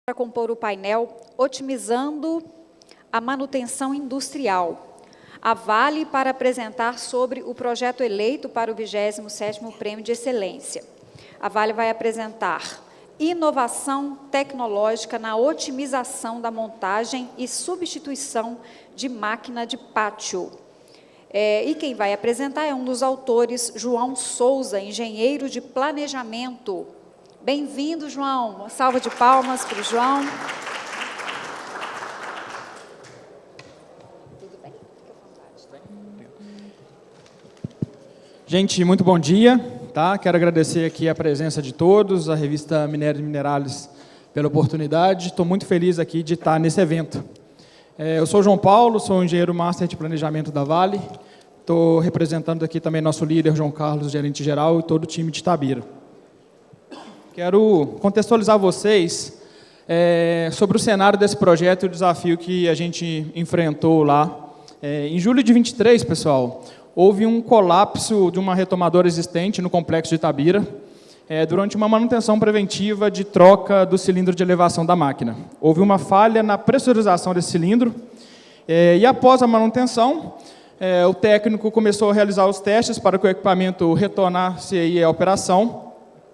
para compor o painel Otimizando a Manutenção Industrial. A Vale para apresentar sobre o projeto eleito para o 27º Prêmio de Excelência. A Vale vai apresentar inovação tecnológica na otimização da montagem e substituição de máquina de pátio. E quem vai apresentar é um dos autores, João Souza, engenheiro de planejamento. Bem-vindo, João. Uma salva de palmas para o João. Tudo bem? Gente, muito bom dia. Tá? Quero agradecer aqui a presença de todos, a revista Minério e Minerales pela oportunidade. Estou muito feliz aqui de estar nesse evento. Eu sou o João Paulo, sou engenheiro master de planejamento da Vale. Estou representando aqui também nosso líder, João Carlos, gerente geral, e todo o time de Itabira. Quero contextualizar vocês sobre o cenário desse projeto e o desafio que a gente enfrentou lá. Em julho de 23, pessoal, houve um colapso de uma retomadora existente no complexo de Itabira, durante uma manutenção preventiva de troca do cilindro de elevação da máquina. Houve uma falha na pressurização desse cilindro, e após a manutenção, o técnico começou a realizar os testes para que o equipamento retornasse aí à operação,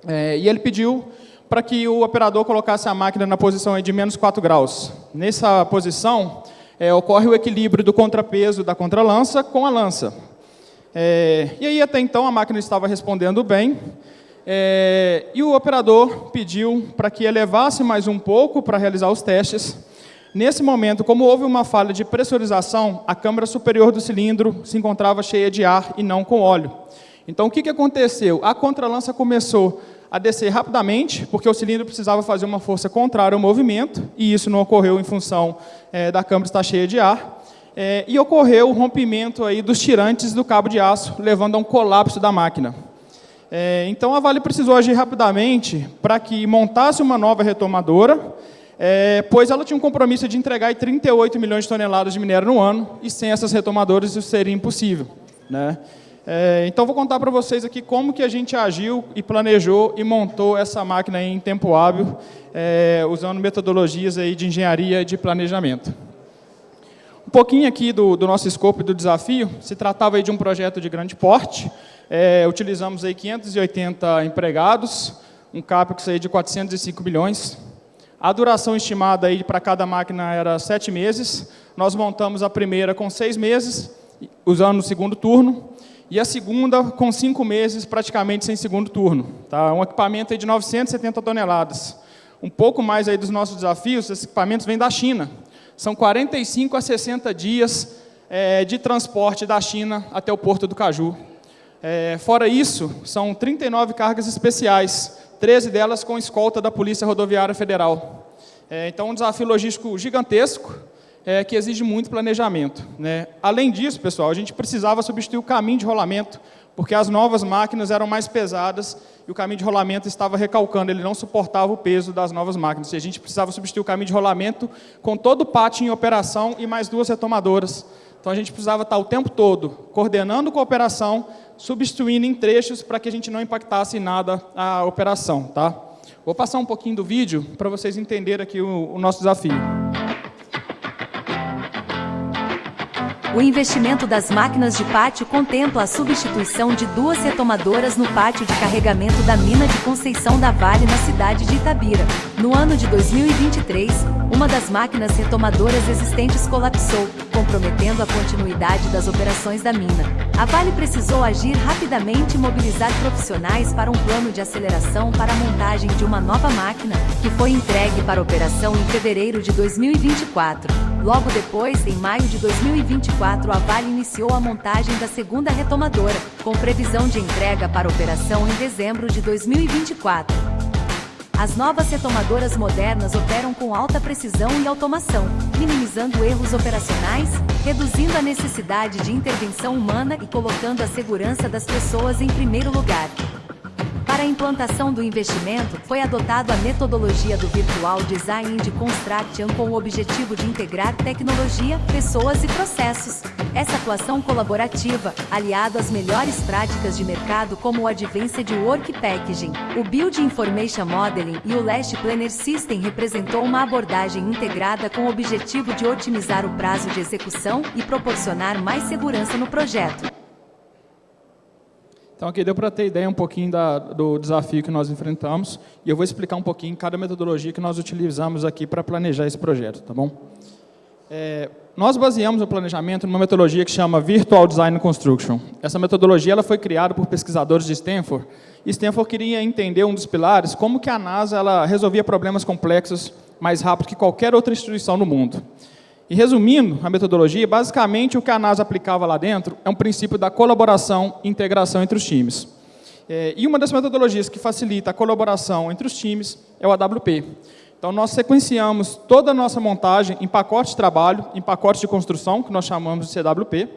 e ele pediu para que o operador colocasse a máquina na posição aí de menos 4 graus. Nessa posição, ocorre o equilíbrio do contrapeso da contralança com a lança. E aí, até então, a máquina estava respondendo bem, e o operador pediu para que elevasse mais um pouco para realizar os testes. Nesse momento, como houve uma falha de pressurização, a câmara superior do cilindro se encontrava cheia de ar e não com óleo. Então, o que aconteceu? A contralança começou a descer rapidamente, porque o cilindro precisava fazer uma força contrária ao movimento, e isso não ocorreu em função da câmara estar cheia de ar. E ocorreu o rompimento aí dos tirantes do cabo de aço, levando a um colapso da máquina. Então, a Vale precisou agir rapidamente para que montasse uma nova retomadora, pois ela tinha um compromisso de entregar 38 milhões de toneladas de minério no ano, e sem essas retomadoras isso seria impossível, né? Então, vou contar para vocês aqui como que a gente agiu e planejou e montou essa máquina em tempo hábil, usando metodologias aí de engenharia e de planejamento. Um pouquinho aqui do nosso escopo e do desafio. Se tratava aí de um projeto de grande porte. Utilizamos aí 580 empregados, um CAPEX aí de 405 milhões. A duração estimada aí para cada máquina era 7 meses. Nós montamos a primeira com 6 meses, usando o segundo turno, e a segunda com 5 meses, praticamente sem segundo turno. Tá? Um equipamento aí de 970 toneladas. Um pouco mais aí dos nossos desafios, esses equipamentos vêm da China. São 45 a 60 dias de transporte da China até o Porto do Caju. Fora isso, são 39 cargas especiais, 13 delas com escolta da Polícia Rodoviária Federal. Então, um desafio logístico gigantesco, que exige muito planejamento, né? Além disso, pessoal, a gente precisava substituir o caminho de rolamento, porque as novas máquinas eram mais pesadas e o caminho de rolamento estava recalcando, ele não suportava o peso das novas máquinas. E a gente precisava substituir o caminho de rolamento com todo o pátio em operação e mais 2 retomadoras. Então, a gente precisava estar o tempo todo coordenando com a operação, substituindo em trechos para que a gente não impactasse em nada a operação. Tá? Vou passar um pouquinho do vídeo para vocês entenderem aqui o nosso desafio. O investimento das máquinas de pátio contempla a substituição de 2 retomadoras no pátio de carregamento da mina de Conceição da Vale, na cidade de Itabira. No ano de 2023, uma das máquinas retomadoras existentes colapsou, comprometendo a continuidade das operações da mina. A Vale precisou agir rapidamente e mobilizar profissionais para um plano de aceleração para a montagem de uma nova máquina, que foi entregue para operação em fevereiro de 2024. Logo depois, em maio de 2024, a Vale iniciou a montagem da segunda retomadora, com previsão de entrega para operação em dezembro de 2024. As novas retomadoras modernas operam com alta precisão e automação, minimizando erros operacionais, reduzindo a necessidade de intervenção humana e colocando a segurança das pessoas em primeiro lugar. Para a implantação do investimento, foi adotado a metodologia do Virtual Design and Construction com o objetivo de integrar tecnologia, pessoas e processos. Essa atuação colaborativa, aliado às melhores práticas de mercado como o Advanced Work Packaging, o Build Information Modeling e o Last Planner System representou uma abordagem integrada com o objetivo de otimizar o prazo de execução e proporcionar mais segurança no projeto. Então, aqui deu para ter ideia um pouquinho do desafio que nós enfrentamos, e eu vou explicar um pouquinho cada metodologia que nós utilizamos aqui para planejar esse projeto, tá bom? Nós baseamos o planejamento numa metodologia que chama Virtual Design and Construction. Essa metodologia ela foi criada por pesquisadores de Stanford, e Stanford queria entender um dos pilares, como que a NASA ela resolvia problemas complexos mais rápido que qualquer outra instituição no mundo. E resumindo a metodologia, basicamente o que a NASA aplicava lá dentro é um princípio da colaboração e integração entre os times. E uma das metodologias que facilita a colaboração entre os times é o AWP. Então nós sequenciamos toda a nossa montagem em pacotes de trabalho, em pacotes de construção, que nós chamamos de CWP.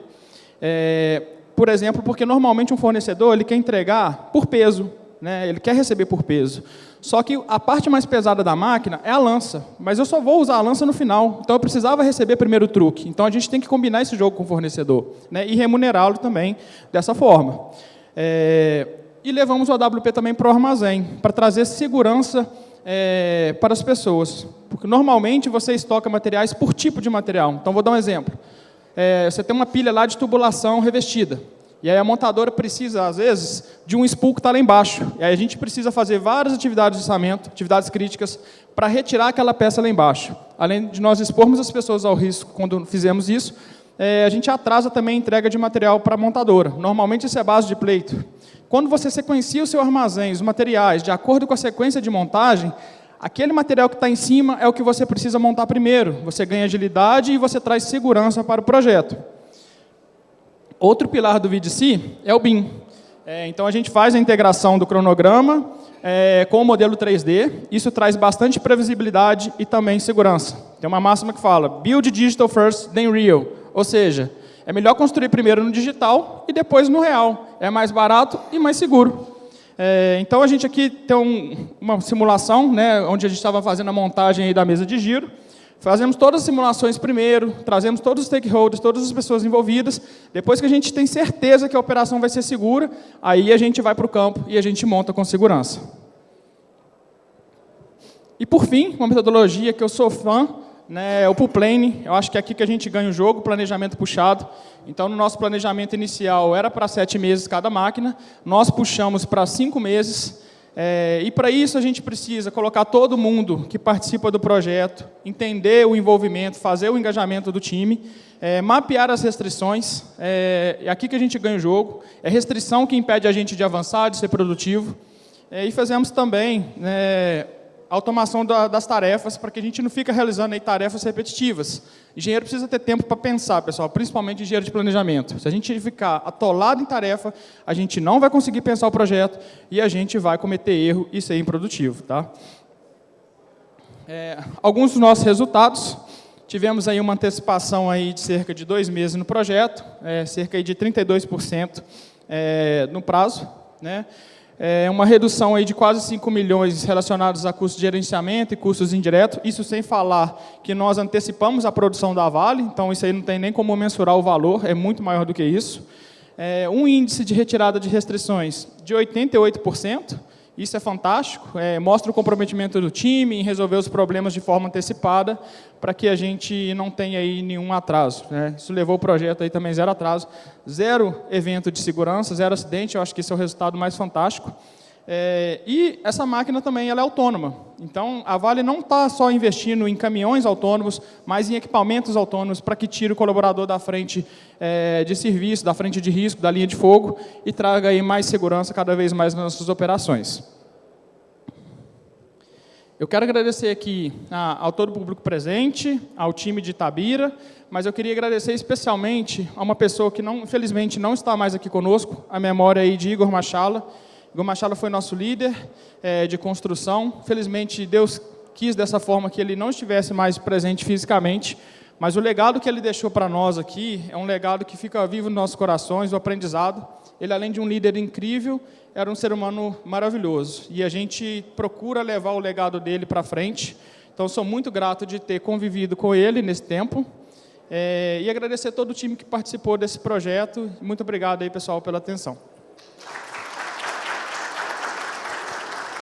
Por exemplo, porque normalmente um fornecedor ele quer entregar por peso, né? Ele quer receber por peso. Só que a parte mais pesada da máquina é a lança, mas eu só vou usar a lança no final, então eu precisava receber primeiro o truque. Então a gente tem que combinar esse jogo com o fornecedor, né? E remunerá-lo também dessa forma. E levamos o AWP também para o armazém, para trazer segurança para as pessoas. Porque normalmente você estoca materiais por tipo de material. Então vou dar um exemplo. Você tem uma pilha lá de tubulação revestida. E aí a montadora precisa, às vezes, de um spool que está lá embaixo. E aí a gente precisa fazer várias atividades de içamento, atividades críticas, para retirar aquela peça lá embaixo. Além de nós expormos as pessoas ao risco quando fizemos isso, a gente atrasa também a entrega de material para a montadora. Normalmente isso é base de pleito. Quando você sequencia o seu armazém, os materiais, de acordo com a sequência de montagem, aquele material que está em cima é o que você precisa montar primeiro. Você ganha agilidade e você traz segurança para o projeto. Outro pilar do VDC é o BIM. Então, a gente faz a integração do cronograma com o modelo 3D. Isso traz bastante previsibilidade e também segurança. Tem uma máxima que fala, build digital first, then real. Ou seja, é melhor construir primeiro no digital e depois no real. É mais barato e mais seguro. Então, a gente aqui tem uma simulação, né, onde a gente estava fazendo a montagem aí da mesa de giro. Fazemos todas as simulações primeiro, trazemos todos os stakeholders, todas as pessoas envolvidas. Depois que a gente tem certeza que a operação vai ser segura, aí a gente vai para o campo e a gente monta com segurança. E, por fim, uma metodologia que eu sou fã, né, é o Pool Planning. Eu acho que é aqui que a gente ganha o jogo, planejamento puxado. Então, no nosso planejamento inicial, era para 7 meses cada máquina. Nós puxamos para 5 meses. E para isso a gente precisa colocar todo mundo que participa do projeto, entender o envolvimento, fazer o engajamento do time, mapear as restrições, é aqui que a gente ganha o jogo, é restrição que impede a gente de avançar, de ser produtivo, e fazemos também automação das tarefas, para que a gente não fique realizando aí tarefas repetitivas. Engenheiro precisa ter tempo para pensar, pessoal, principalmente engenheiro de planejamento. Se a gente ficar atolado em tarefa, a gente não vai conseguir pensar o projeto e a gente vai cometer erro e ser improdutivo. Tá? Alguns dos nossos resultados, tivemos aí uma antecipação aí de cerca de 2 meses no projeto, cerca de 32% no prazo, né? Uma redução aí de quase 5 milhões relacionados a custos de gerenciamento e custos indiretos, isso sem falar que nós antecipamos a produção da Vale, então isso aí não tem nem como mensurar o valor, é muito maior do que isso. Um índice de retirada de restrições de 88%, isso é fantástico, mostra o comprometimento do time em resolver os problemas de forma antecipada, para que a gente não tenha aí nenhum atraso, né? Isso levou o projeto aí também 0 atraso, 0 evento de segurança, 0 acidente, eu acho que esse é o resultado mais fantástico. E essa máquina também ela é autônoma. Então, a Vale não está só investindo em caminhões autônomos, mas em equipamentos autônomos para que tire o colaborador da frente de serviço, da frente de risco, da linha de fogo, e traga aí mais segurança cada vez mais nas nossas operações. Eu quero agradecer aqui ao todo o público presente, ao time de Itabira, mas eu queria agradecer especialmente a uma pessoa que, infelizmente, não está mais aqui conosco, a memória aí de Igor Machala. Igor Machala foi nosso líder de construção. Felizmente, Deus quis dessa forma que ele não estivesse mais presente fisicamente, mas o legado que ele deixou para nós aqui é um legado que fica vivo nos nossos corações, o aprendizado. Ele, além de um líder incrível, era um ser humano maravilhoso. E a gente procura levar o legado dele para frente. Então, sou muito grato de ter convivido com ele nesse tempo. E agradecer a todo o time que participou desse projeto. Muito obrigado aí, pessoal, pela atenção.